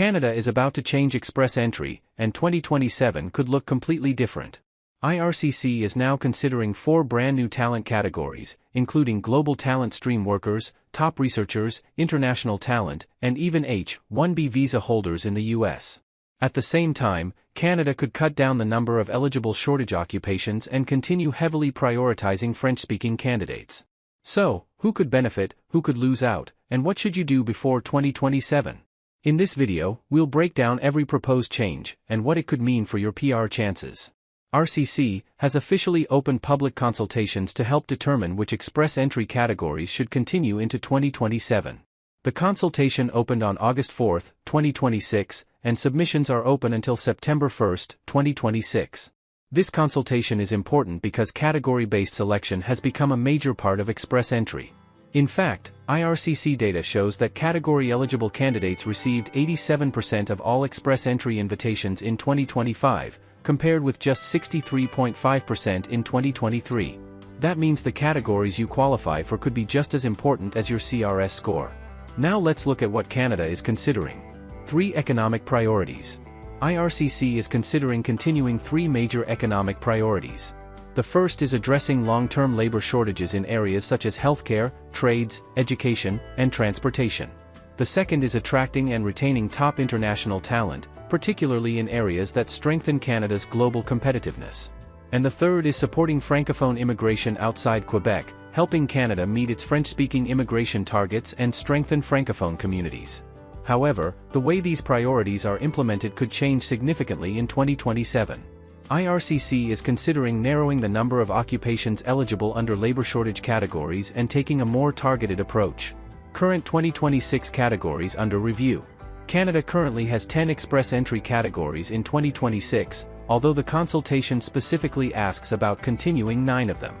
Canada is about to change express entry, and 2027 could look completely different. IRCC is now considering 4 brand new talent categories, including global talent stream workers, top researchers, international talent, and even H-1B visa holders in the US. At the same time, Canada could cut down the number of eligible shortage occupations and continue heavily prioritizing French-speaking candidates. So, who could benefit, who could lose out, and what should you do before 2027? In this video, we'll break down every proposed change and what it could mean for your PR chances. IRCC has officially opened public consultations to help determine which express entry categories should continue into 2027. The consultation opened on August 4, 2026, and submissions are open until September 1, 2026. This consultation is important because category-based selection has become a major part of express entry. In fact, IRCC data shows that category-eligible candidates received 87% of all express entry invitations in 2025, compared with just 63.5% in 2023. That means the categories you qualify for could be just as important as your CRS score. Now let's look at what Canada is considering. 3 economic priorities. IRCC is considering continuing 3 major economic priorities. The first is addressing long-term labor shortages in areas such as healthcare, trades, education, and transportation. The second is attracting and retaining top international talent, particularly in areas that strengthen Canada's global competitiveness. And the third is supporting Francophone immigration outside Quebec, helping Canada meet its French-speaking immigration targets and strengthen Francophone communities. However, the way these priorities are implemented could change significantly in 2027. IRCC is considering narrowing the number of occupations eligible under labor shortage categories and taking a more targeted approach. Current 2026 categories under review. Canada currently has 10 express entry categories in 2026, although the consultation specifically asks about continuing 9 of them.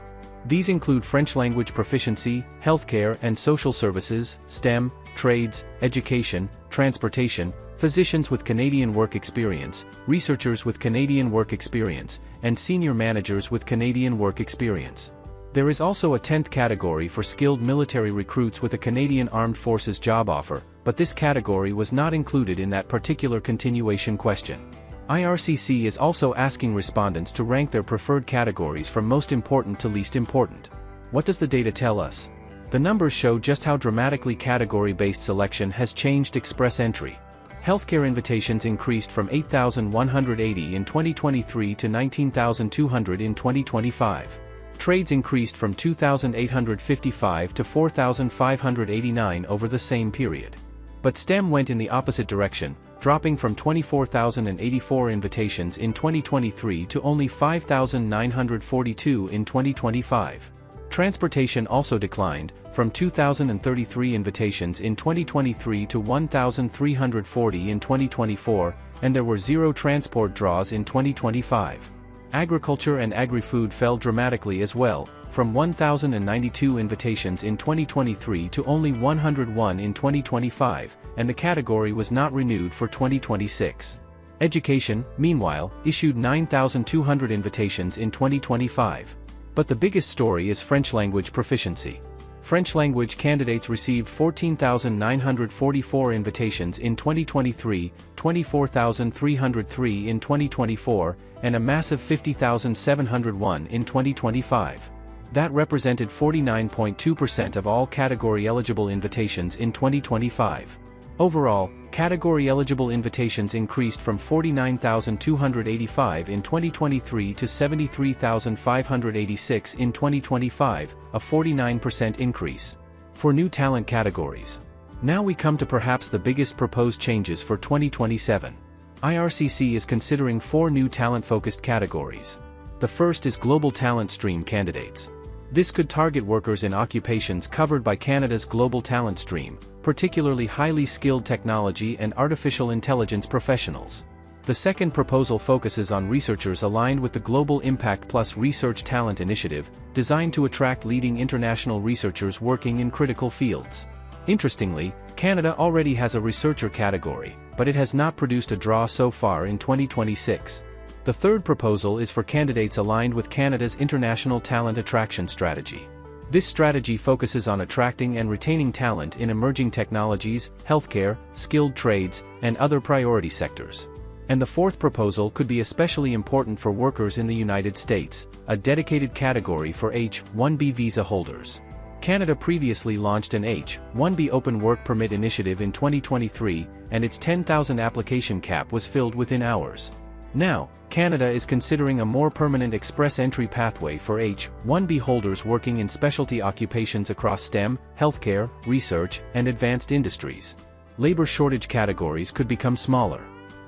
These include French language proficiency, healthcare and social services, STEM, trades, education, transportation, physicians with Canadian work experience, researchers with Canadian work experience, and senior managers with Canadian work experience. There is also a 10th category for skilled military recruits with a Canadian Armed Forces job offer, but this category was not included in that particular continuation question. IRCC is also asking respondents to rank their preferred categories from most important to least important. What does the data tell us? The numbers show just how dramatically category-based selection has changed express entry. Healthcare invitations increased from 8,180 in 2023 to 19,200 in 2025. Trades increased from 2,855 to 4,589 over the same period. But STEM went in the opposite direction, dropping from 24,084 invitations in 2023 to only 5,942 in 2025. Transportation also declined, from 2,033 invitations in 2023 to 1,340 in 2024, and there were 0 transport draws in 2025. Agriculture and agri-food fell dramatically as well, from 1,092 invitations in 2023 to only 101 in 2025, and the category was not renewed for 2026. Education, meanwhile, issued 9,200 invitations in 2025. But the biggest story is French language proficiency. French language candidates received 14,944 invitations in 2023, 24,303 in 2024, and a massive 50,701 in 2025. That represented 49.2% of all category-eligible invitations in 2025. Overall, category-eligible invitations increased from 49,285 in 2023 to 73,586 in 2025, a 49% increase. For new talent categories. Now we come to perhaps the biggest proposed changes for 2027. IRCC is considering 4 new talent-focused categories. The first is Global Talent Stream candidates. This could target workers in occupations covered by Canada's Global Talent Stream, particularly highly skilled technology and artificial intelligence professionals. The second proposal focuses on researchers aligned with the Global Impact Plus Research Talent Initiative, designed to attract leading international researchers working in critical fields. Interestingly, Canada already has a researcher category, but it has not produced a draw so far in 2026. The third proposal is for candidates aligned with Canada's international talent attraction strategy. This strategy focuses on attracting and retaining talent in emerging technologies, healthcare, skilled trades, and other priority sectors. And the fourth proposal could be especially important for workers in the United States, a dedicated category for H-1B visa holders. Canada previously launched an H-1B Open Work Permit initiative in 2023, and its 10,000 application cap was filled within hours. Now, Canada is considering a more permanent express entry pathway for H-1B holders working in specialty occupations across STEM, healthcare, research, and advanced industries. Labor shortage categories could become smaller.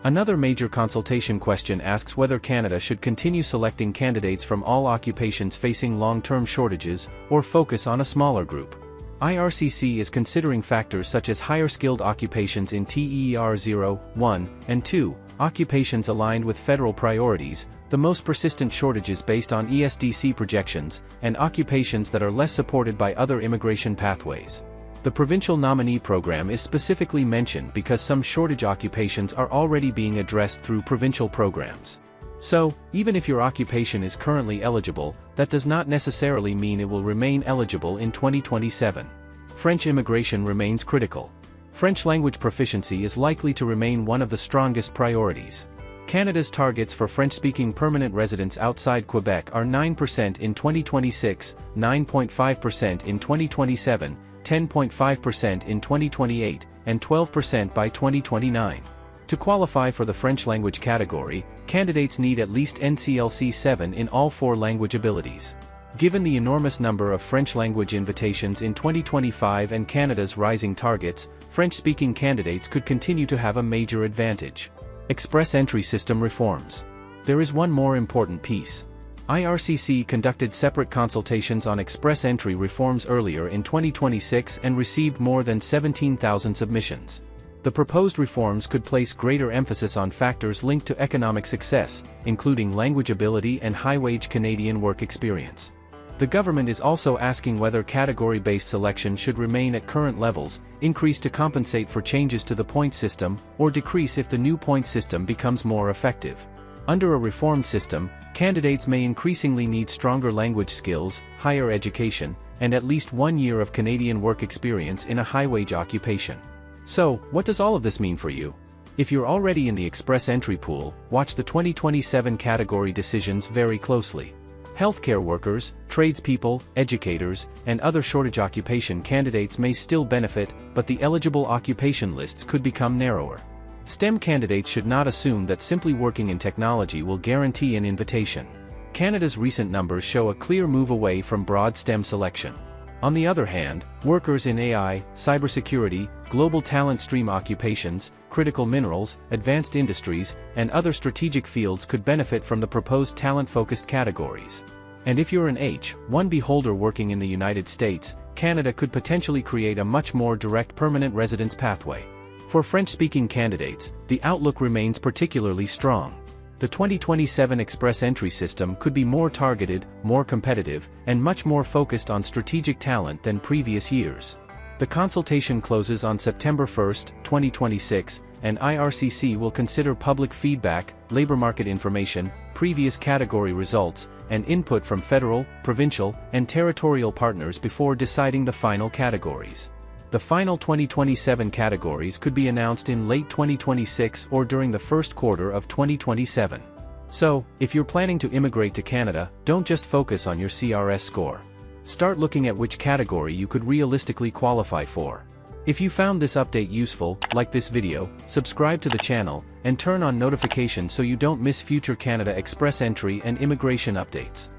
Another major consultation question asks whether Canada should continue selecting candidates from all occupations facing long-term shortages, or focus on a smaller group. IRCC is considering factors such as higher skilled occupations in TER 0, 1, and 2, occupations aligned with federal priorities, the most persistent shortages based on ESDC projections, and occupations that are less supported by other immigration pathways. The provincial nominee program is specifically mentioned because some shortage occupations are already being addressed through provincial programs. So, even if your occupation is currently eligible, that does not necessarily mean it will remain eligible in 2027. French immigration remains critical. French language proficiency is likely to remain one of the strongest priorities. Canada's targets for French-speaking permanent residents outside Quebec are 9% in 2026, 9.5% in 2027, 10.5% in 2028, and 12% by 2029. To qualify for the French language category, candidates need at least NCLC 7 in all 4 language abilities. Given the enormous number of French language invitations in 2025 and Canada's rising targets, French-speaking candidates could continue to have a major advantage. Express entry system reforms. There is one more important piece. IRCC conducted separate consultations on express entry reforms earlier in 2026 and received more than 17,000 submissions. The proposed reforms could place greater emphasis on factors linked to economic success, including language ability and high-wage Canadian work experience. The government is also asking whether category-based selection should remain at current levels, increase to compensate for changes to the point system, or decrease if the new point system becomes more effective. Under a reformed system, candidates may increasingly need stronger language skills, higher education, and at least 1 year of Canadian work experience in a high-wage occupation. So, what does all of this mean for you? If you're already in the express entry pool, watch the 2027 category decisions very closely. Healthcare workers, tradespeople, educators, and other shortage occupation candidates may still benefit, but the eligible occupation lists could become narrower. STEM candidates should not assume that simply working in technology will guarantee an invitation. Canada's recent numbers show a clear move away from broad STEM selection. On the other hand, workers in AI, cybersecurity, global talent stream occupations, critical minerals, advanced industries, and other strategic fields could benefit from the proposed talent-focused categories. And if you're an H-1B holder working in the United States, Canada could potentially create a much more direct permanent residence pathway. For French-speaking candidates, the outlook remains particularly strong. The 2027 express entry system could be more targeted, more competitive, and much more focused on strategic talent than previous years. The consultation closes on September 1, 2026, and IRCC will consider public feedback, labor market information, previous category results, and input from federal, provincial, and territorial partners before deciding the final categories. The final 2027 categories could be announced in late 2026 or during the first quarter of 2027. So, if you're planning to immigrate to Canada, don't just focus on your CRS score. Start looking at which category you could realistically qualify for. If you found this update useful, like this video, subscribe to the channel, and turn on notifications so you don't miss future Canada Express entry and immigration updates.